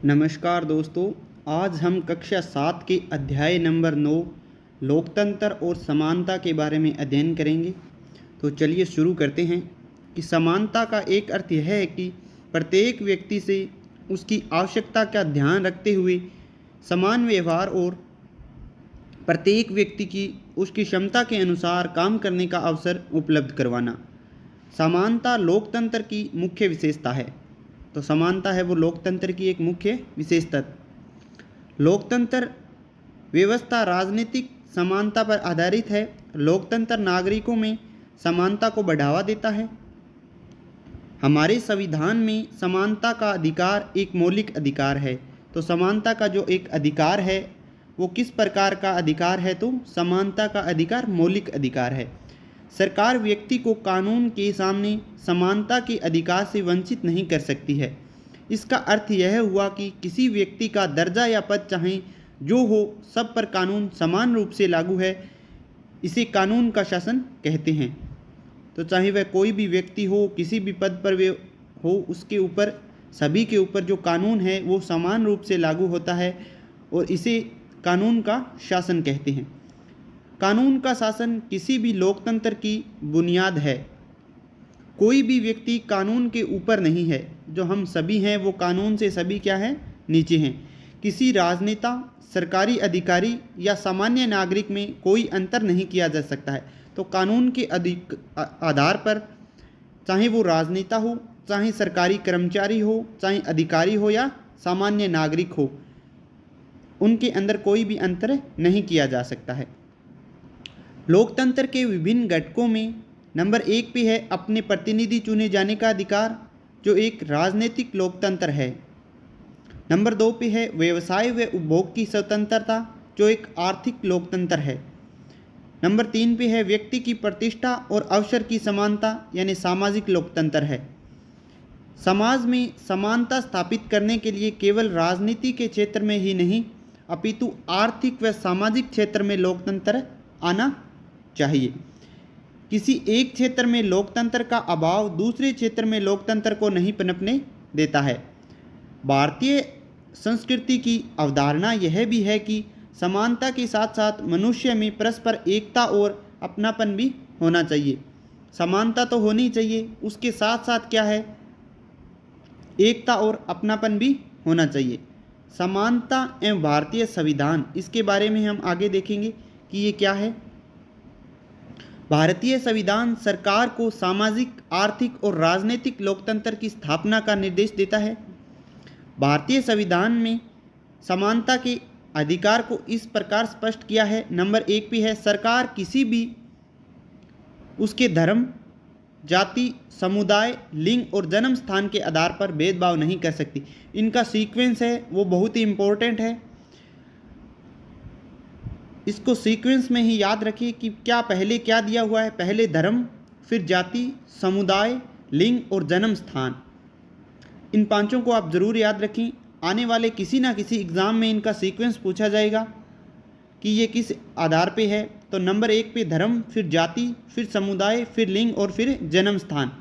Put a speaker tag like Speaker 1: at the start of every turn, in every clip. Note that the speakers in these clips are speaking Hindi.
Speaker 1: नमस्कार दोस्तों। आज हम कक्षा 7 के अध्याय नंबर 9 लोकतंत्र और समानता के बारे में अध्ययन करेंगे। तो चलिए शुरू करते हैं कि समानता का एक अर्थ यह है कि प्रत्येक व्यक्ति से उसकी आवश्यकता का ध्यान रखते हुए समान व्यवहार और प्रत्येक व्यक्ति की उसकी क्षमता के अनुसार काम करने का अवसर उपलब्ध करवाना। समानता लोकतंत्र की मुख्य विशेषता है। तो समानता है वो लोकतंत्र की एक मुख्य विशेषता। लोकतंत्र व्यवस्था राजनीतिक समानता पर आधारित है। लोकतंत्र नागरिकों में समानता को बढ़ावा देता है। हमारे संविधान में समानता का अधिकार एक मौलिक अधिकार है। तो समानता का जो एक अधिकार है वो किस प्रकार का अधिकार है? तो समानता का अधिकार मौलिक अधिकार है। सरकार व्यक्ति को कानून के सामने समानता के अधिकार से वंचित नहीं कर सकती है। इसका अर्थ यह हुआ कि किसी व्यक्ति का दर्जा या पद चाहे जो हो, सब पर कानून समान रूप से लागू है। इसे कानून का शासन कहते हैं। तो चाहे वह कोई भी व्यक्ति हो, किसी भी पद पर वे हो, उसके ऊपर सभी के ऊपर जो कानून है वो समान रूप से लागू होता है और इसे कानून का शासन कहते हैं। कानून का शासन किसी भी लोकतंत्र की बुनियाद है। कोई भी व्यक्ति कानून के ऊपर नहीं है। जो हम सभी हैं वो कानून से सभी क्या है? नीचे हैं। किसी राजनेता, सरकारी अधिकारी या सामान्य नागरिक में कोई अंतर नहीं किया जा सकता है। तो कानून के आधार पर चाहे वो राजनेता हो, चाहे सरकारी कर्मचारी हो, चाहे अधिकारी हो या सामान्य नागरिक हो, उनके अंदर कोई भी अंतर नहीं किया जा सकता है। लोकतंत्र के विभिन्न घटकों में नंबर 1 पे है अपने प्रतिनिधि चुने जाने का अधिकार, जो एक राजनीतिक लोकतंत्र है। नंबर 2 पे है व्यवसाय व उपभोग की स्वतंत्रता, जो एक आर्थिक लोकतंत्र है। नंबर 3 पे है व्यक्ति की प्रतिष्ठा और अवसर की समानता, यानी सामाजिक लोकतंत्र है। समाज में समानता स्थापित करने के लिए केवल राजनीति के क्षेत्र में ही नहीं, अपितु आर्थिक व सामाजिक क्षेत्र में लोकतंत्र आना चाहिए। किसी एक क्षेत्र में लोकतंत्र का अभाव दूसरे क्षेत्र में लोकतंत्र को नहीं पनपने देता है। भारतीय संस्कृति की अवधारणा यह भी है कि समानता के साथ साथ मनुष्य में परस्पर एकता और अपनापन भी होना चाहिए। समानता तो होनी चाहिए, उसके साथ साथ क्या है? एकता और अपनापन भी होना चाहिए। समानता एवं भारतीय संविधान, इसके बारे में हम आगे देखेंगे कि ये क्या है। भारतीय संविधान सरकार को सामाजिक, आर्थिक और राजनीतिक लोकतंत्र की स्थापना का निर्देश देता है। भारतीय संविधान में समानता के अधिकार को इस प्रकार स्पष्ट किया है। नंबर 1 पे है सरकार किसी भी उसके धर्म, जाति, समुदाय, लिंग और जन्म स्थान के आधार पर भेदभाव नहीं कर सकती। इनका सीक्वेंस है वो बहुत ही इम्पोर्टेंट है। इसको सीक्वेंस में ही याद रखिए कि क्या पहले क्या दिया हुआ है। पहले धर्म, फिर जाति, समुदाय, लिंग और जन्म स्थान। इन पांचों को आप ज़रूर याद रखें। आने वाले किसी ना किसी एग्ज़ाम में इनका सीक्वेंस पूछा जाएगा कि ये किस आधार पे है। तो नंबर 1 पे धर्म, फिर जाति, फिर समुदाय, फिर लिंग और फिर जन्म स्थान।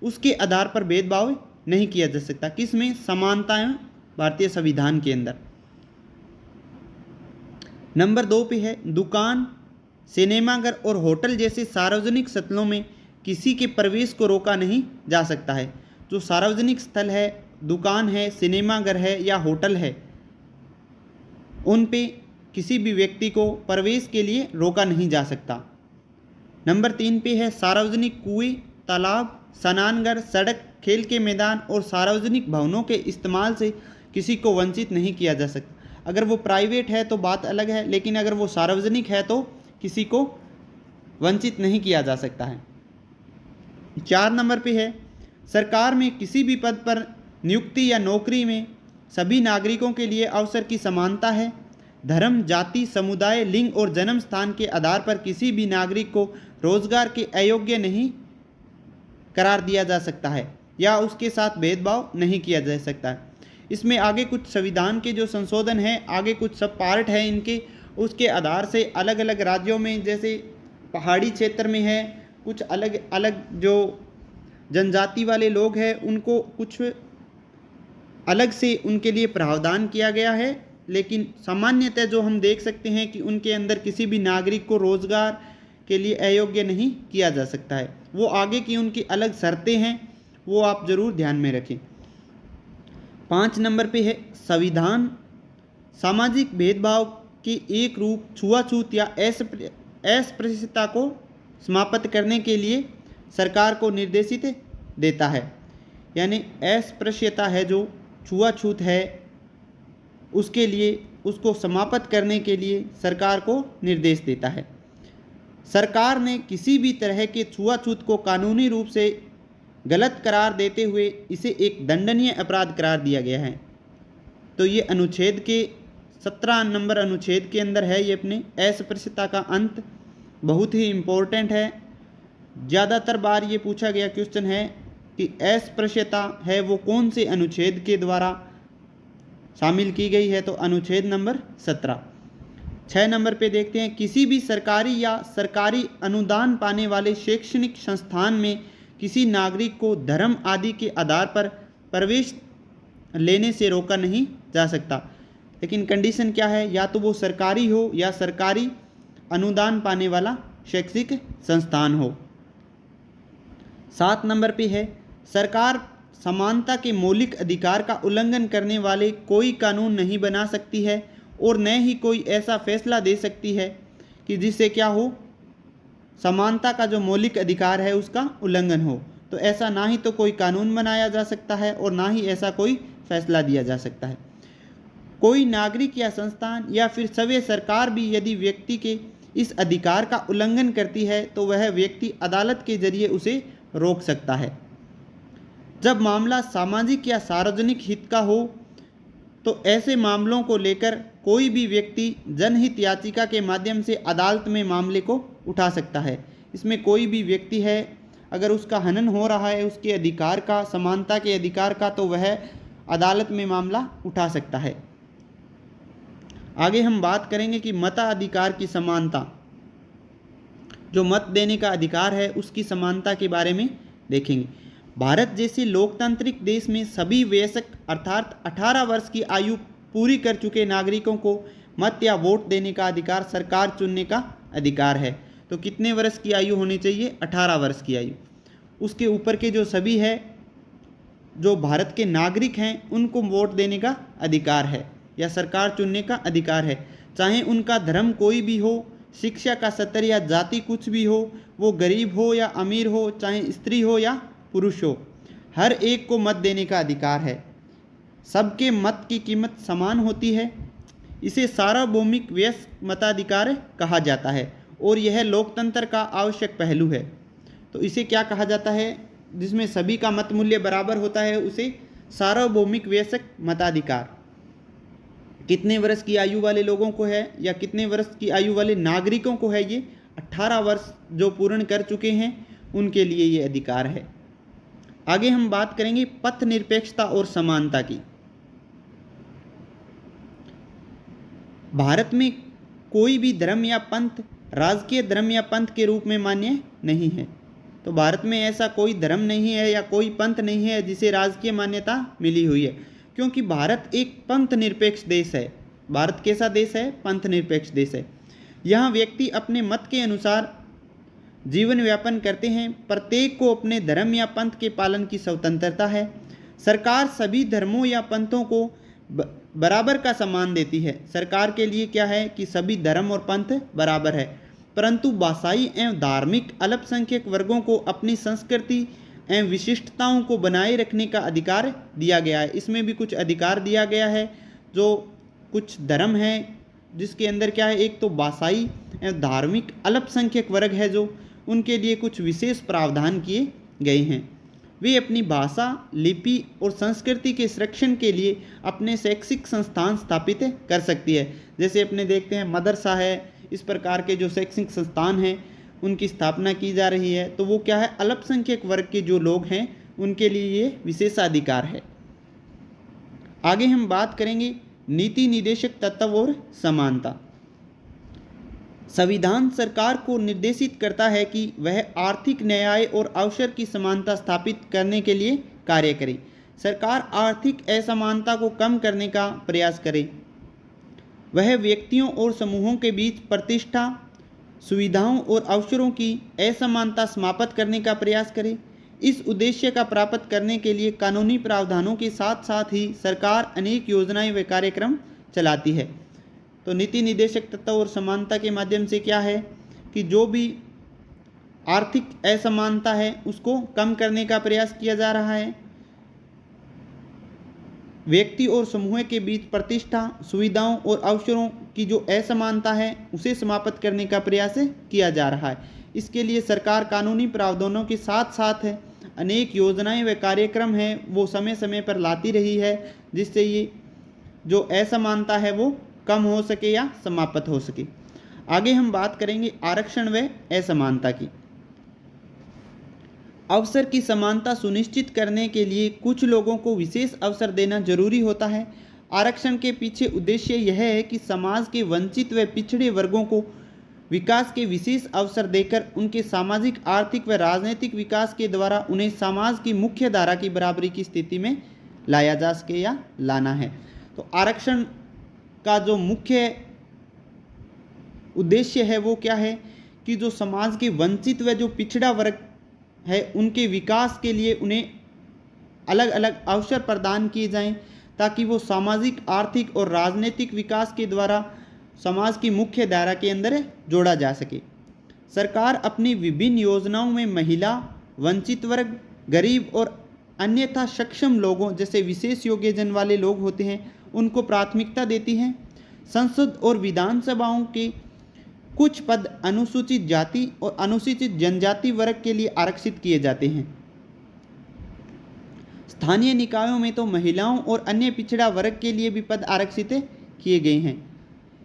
Speaker 1: उसके आधार पर भेदभाव नहीं किया जा सकता। किस में? समानता एवं भारतीय संविधान के अंदर। नंबर 2 पे है दुकान, सिनेमाघर और होटल जैसे सार्वजनिक स्थलों में किसी के प्रवेश को रोका नहीं जा सकता है। जो सार्वजनिक स्थल है, दुकान है, सिनेमाघर है या होटल है, उन पे किसी भी व्यक्ति को प्रवेश के लिए रोका नहीं जा सकता। नंबर 3 पे है सार्वजनिक कुएं, तालाब, स्नानघर, सड़क, खेल के मैदान और सार्वजनिक भवनों के इस्तेमाल से किसी को वंचित नहीं किया जा सकता। अगर वो प्राइवेट है तो बात अलग है, लेकिन अगर वो सार्वजनिक है तो किसी को वंचित नहीं किया जा सकता है। 4 नंबर पे है सरकार में किसी भी पद पर नियुक्ति या नौकरी में सभी नागरिकों के लिए अवसर की समानता है। धर्म, जाति, समुदाय, लिंग और जन्म स्थान के आधार पर किसी भी नागरिक को रोजगार के अयोग्य नहीं करार दिया जा सकता है या उसके साथ भेदभाव नहीं किया जा सकता है। इसमें आगे कुछ संविधान के जो संशोधन हैं, आगे कुछ सब पार्ट हैं इनके, उसके आधार से अलग अलग राज्यों में, जैसे पहाड़ी क्षेत्र में है, कुछ अलग अलग जो जनजाति वाले लोग हैं उनको कुछ अलग से उनके लिए प्रावधान किया गया है, लेकिन सामान्यतः जो हम देख सकते हैं कि उनके अंदर किसी भी नागरिक को रोजगार के लिए अयोग्य नहीं किया जा सकता है। वो आगे की उनकी अलग शर्तें हैं, वो आप जरूर ध्यान में रखें। 5 नंबर पे है संविधान सामाजिक भेदभाव के एक रूप छुआछूत या अस्पृश्यता को समाप्त करने के लिए सरकार को निर्देशित देता है। यानी अस्पृश्यता है जो छुआछूत है, उसके लिए उसको समाप्त करने के लिए सरकार को निर्देश देता है। सरकार ने किसी भी तरह के छुआछूत को कानूनी रूप से गलत करार देते हुए इसे एक दंडनीय अपराध करार दिया गया है। तो ये अनुच्छेद के 17 नंबर अनुच्छेद के अंदर है। ये अपने अस्पृश्यता का अंत बहुत ही इम्पोर्टेंट है। ज़्यादातर बार ये पूछा गया क्वेश्चन है कि अस्पृश्यता है वो कौन से अनुच्छेद के द्वारा शामिल की गई है, तो अनुच्छेद नंबर 17। 6 नंबर पे देखते हैं किसी भी सरकारी या सरकारी अनुदान पाने वाले शैक्षणिक संस्थान में किसी नागरिक को धर्म आदि के आधार पर प्रवेश लेने से रोका नहीं जा सकता। लेकिन कंडीशन क्या है, या तो वो सरकारी हो या सरकारी अनुदान पाने वाला शैक्षिक संस्थान हो। 7 नंबर पे है सरकार समानता के मौलिक अधिकार का उल्लंघन करने वाले कोई कानून नहीं बना सकती है और न ही कोई ऐसा फैसला दे सकती है कि जिससे क्या हो, समानता का जो मौलिक अधिकार है उसका उल्लंघन हो। तो ऐसा ना ही तो कोई कानून बनाया जा सकता है और ना ही ऐसा कोई फैसला दिया जा सकता है। कोई नागरिक या संस्थान या फिर स्वयं सरकार भी यदि व्यक्ति के इस अधिकार का उल्लंघन करती है तो वह व्यक्ति अदालत के जरिए उसे रोक सकता है। जब मामला सामाजिक या सार्वजनिक हित का हो तो ऐसे मामलों को लेकर कोई भी व्यक्ति जनहित याचिका के माध्यम से अदालत में मामले को उठा सकता है। इसमें कोई भी व्यक्ति है अगर उसका हनन हो रहा है उसके अधिकार का, समानता के अधिकार का, तो वह अदालत में मामला उठा सकता है। आगे हम बात करेंगे कि मताधिकार की समानता, जो मत देने का अधिकार है उसकी समानता के बारे में देखेंगे। भारत जैसे लोकतांत्रिक देश में सभी वयस्क अर्थात 18 वर्ष की आयु पूरी कर चुके नागरिकों को मत या वोट देने का अधिकार, सरकार चुनने का अधिकार है। तो कितने वर्ष की आयु होनी चाहिए? 18 वर्ष की आयु। उसके ऊपर के जो सभी है जो भारत के नागरिक हैं उनको वोट देने का अधिकार है या सरकार चुनने का अधिकार है, चाहे उनका धर्म कोई भी हो, शिक्षा का स्तर या जाति कुछ भी हो, वो गरीब हो या अमीर हो, चाहे स्त्री हो या पुरुष हो, हर एक को मत देने का अधिकार है। सबके मत की कीमत समान होती है। इसे सार्वभौमिक वयस्क मताधिकार कहा जाता है और यह लोकतंत्र का आवश्यक पहलू है। तो इसे क्या कहा जाता है? जिसमें सभी का मत मूल्य बराबर होता है उसे सार्वभौमिक वयस्क मताधिकार। कितने वर्ष की आयु वाले लोगों को है या कितने वर्ष की आयु वाले नागरिकों को है? ये 18 वर्ष जो पूर्ण कर चुके हैं उनके लिए ये अधिकार है। आगे हम बात करेंगे पथ निरपेक्षता और समानता की। भारत में कोई भी धर्म या पंथ राजकीय धर्म या पंथ के रूप में मान्य नहीं है। तो भारत में ऐसा कोई धर्म नहीं है या कोई पंथ नहीं है जिसे राजकीय मान्यता मिली हुई है, क्योंकि भारत एक पंथ निरपेक्ष देश है। भारत कैसा देश है? पंथ निरपेक्ष देश है। यहाँ व्यक्ति अपने मत के अनुसार जीवन यापन करते हैं। प्रत्येक को अपने धर्म या पंथ के पालन की स्वतंत्रता है। सरकार सभी धर्मों या पंथों को बराबर का सम्मान देती है। सरकार के लिए क्या है कि सभी धर्म और पंथ बराबर है, परंतु भाषाई एवं धार्मिक अल्पसंख्यक वर्गों को अपनी संस्कृति एवं विशिष्टताओं को बनाए रखने का अधिकार दिया गया है। इसमें भी कुछ अधिकार दिया गया है। जो कुछ धर्म है जिसके अंदर क्या है, एक तो भाषाई एवं धार्मिक अल्पसंख्यक वर्ग है जो उनके लिए कुछ विशेष प्रावधान किए गए हैं। वे अपनी भाषा, लिपि और संस्कृति के संरक्षण के लिए अपने शैक्षिक संस्थान स्थापित कर सकती है। जैसे अपने देखते हैं मदरसा है, इस प्रकार के जो शैक्षिक संस्थान हैं उनकी स्थापना की जा रही है। तो वो क्या है, अल्पसंख्यक वर्ग के जो लोग हैं उनके लिए ये विशेषाधिकार है। आगे हम बात करेंगे नीति निदेशक तत्व और समानता। संविधान सरकार को निर्देशित करता है कि वह आर्थिक न्याय और अवसर की समानता स्थापित करने के लिए कार्य करे। सरकार आर्थिक असमानता को कम करने का प्रयास करे। वह व्यक्तियों और समूहों के बीच प्रतिष्ठा, सुविधाओं और अवसरों की असमानता समाप्त करने का प्रयास करे। इस उद्देश्य का प्राप्त करने के लिए कानूनी प्रावधानों के साथ साथ ही सरकार अनेक योजनाएं व कार्यक्रम चलाती है। तो नीति निर्देशक तत्व और समानता के माध्यम से क्या है कि जो भी आर्थिक असमानता है उसको कम करने का प्रयास किया जा रहा है। व्यक्ति और समूह के बीच प्रतिष्ठा, सुविधाओं और अवसरों की जो असमानता है उसे समाप्त करने का प्रयास किया जा रहा है। इसके लिए सरकार कानूनी प्रावधानों के साथ साथ अनेक योजनाएं व कार्यक्रम हैं वो समय समय पर लाती रही है, जिससे ये जो असमानता है वो कम हो सके या समाप्त हो सके। आगे हम बात करेंगे आरक्षण व असमानता की। अवसर की समानता सुनिश्चित करने के लिए कुछ लोगों को विशेष अवसर देना जरूरी होता है। आरक्षण के पीछे उद्देश्य यह है कि समाज के वंचित व पिछड़े वर्गों को विकास के विशेष अवसर देकर उनके सामाजिक, आर्थिक व राजनीतिक विकास के द्वारा उन्हें समाज की मुख्य धारा की बराबरी की स्थिति में लाया जा सके या लाना है। तो आरक्षण का जो मुख्य उद्देश्य है वो क्या है कि जो समाज के वंचित व जो पिछड़ा वर्ग है उनके विकास के लिए उन्हें अलग अलग अवसर प्रदान किए जाएं, ताकि वो सामाजिक, आर्थिक और राजनीतिक विकास के द्वारा समाज की मुख्य धारा के अंदर जोड़ा जा सके। सरकार अपनी विभिन्न योजनाओं में महिला, वंचित वर्ग, गरीब और अन्यथा सक्षम लोगों जैसे विशेष योग्यजन वाले लोग होते हैं उनको प्राथमिकता देती है। संसद और विधानसभाओं के कुछ पद अनुसूचित जाति और अनुसूचित जनजाति वर्ग के लिए आरक्षित किए जाते हैं। स्थानीय निकायों में तो महिलाओं और अन्य पिछड़ा वर्ग के लिए भी पद आरक्षित किए गए हैं।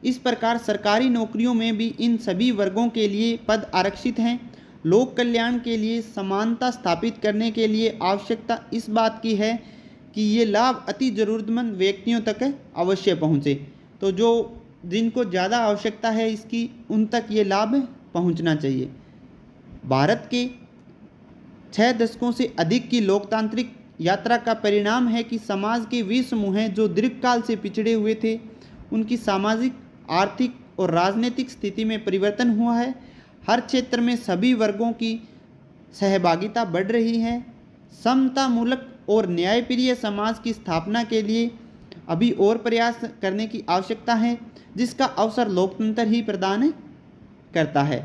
Speaker 1: इस प्रकार सरकारी नौकरियों में भी इन सभी वर्गों के लिए पद आरक्षित हैं। लोक कल्याण के लिए समानता स्थापित करने के लिए आवश्यकता इस बात की है कि ये लाभ अति ज़रूरतमंद व्यक्तियों तक अवश्य पहुँचे। तो जो जिनको ज़्यादा आवश्यकता है इसकी, उन तक ये लाभ पहुंचना चाहिए। भारत के 6 दशकों से अधिक की लोकतांत्रिक यात्रा का परिणाम है कि समाज के वे समूह हैं जो दीर्घकाल से पिछड़े हुए थे, उनकी सामाजिक, आर्थिक और राजनीतिक स्थिति में परिवर्तन हुआ है। हर क्षेत्र में सभी वर्गों की सहभागिता बढ़ रही है। समतामूलक और न्यायप्रिय समाज की स्थापना के लिए अभी और प्रयास करने की आवश्यकता है, जिसका अवसर लोकतंत्र ही प्रदान करता है।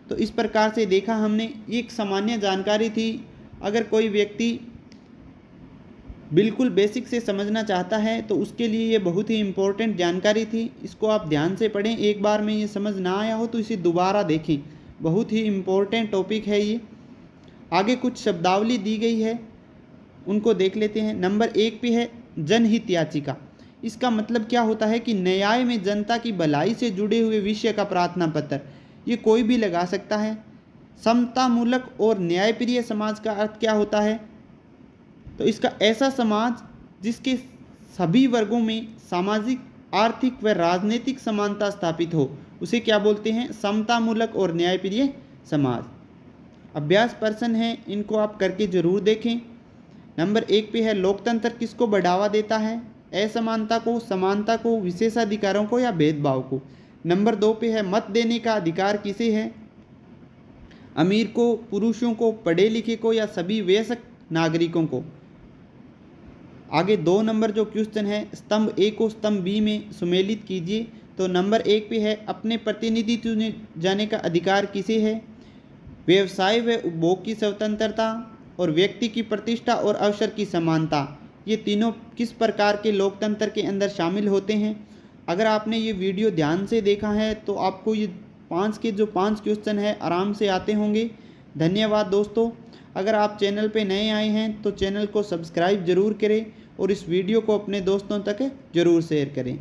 Speaker 1: तो इस प्रकार से देखा हमने, एक सामान्य जानकारी थी। अगर कोई व्यक्ति बिल्कुल बेसिक से समझना चाहता है तो उसके लिए ये बहुत ही इम्पोर्टेंट जानकारी थी। इसको आप ध्यान से पढ़ें। एक बार में ये समझ ना आया हो तो इसे दोबारा देखें, बहुत ही इम्पोर्टेंट टॉपिक है ये। आगे कुछ शब्दावली दी गई है, उनको देख लेते हैं। नंबर 1 पे है जनहित याचिका। इसका मतलब क्या होता है कि न्याय में जनता की भलाई से जुड़े हुए विषय का प्रार्थना पत्र, ये कोई भी लगा सकता है। समतामूलक और न्यायप्रिय समाज का अर्थ क्या होता है? तो इसका ऐसा समाज जिसके सभी वर्गों में सामाजिक, आर्थिक व राजनीतिक समानता स्थापित हो, उसे क्या बोलते हैं? समतामूलक और न्यायप्रिय समाज। अभ्यास प्रश्न है, इनको आप करके जरूर देखें। नंबर 1 पे है लोकतंत्र किसको बढ़ावा देता है? असमानता को, समानता को, विशेषाधिकारों को या भेदभाव को। नंबर 2 पे है मत देने का अधिकार किसे है? अमीर को, पुरुषों को, पढ़े लिखे को या सभी वयस्क नागरिकों को। आगे 2 नंबर जो क्वेश्चन है, स्तंभ ए को स्तंभ बी में सुमेलित कीजिए। तो नंबर 1 पे है अपने प्रतिनिधि चुने जाने का अधिकार किसे है? व्यवसाय व उपभोग की स्वतंत्रता और व्यक्ति की प्रतिष्ठा और अवसर की समानता, ये तीनों किस प्रकार के लोकतंत्र के अंदर शामिल होते हैं? अगर आपने ये वीडियो ध्यान से देखा है तो आपको ये 5 के जो 5 क्वेश्चन है आराम से आते होंगे। धन्यवाद दोस्तों। अगर आप चैनल पे नए आए हैं तो चैनल को सब्सक्राइब ज़रूर करें और इस वीडियो को अपने दोस्तों तक ज़रूर शेयर करें।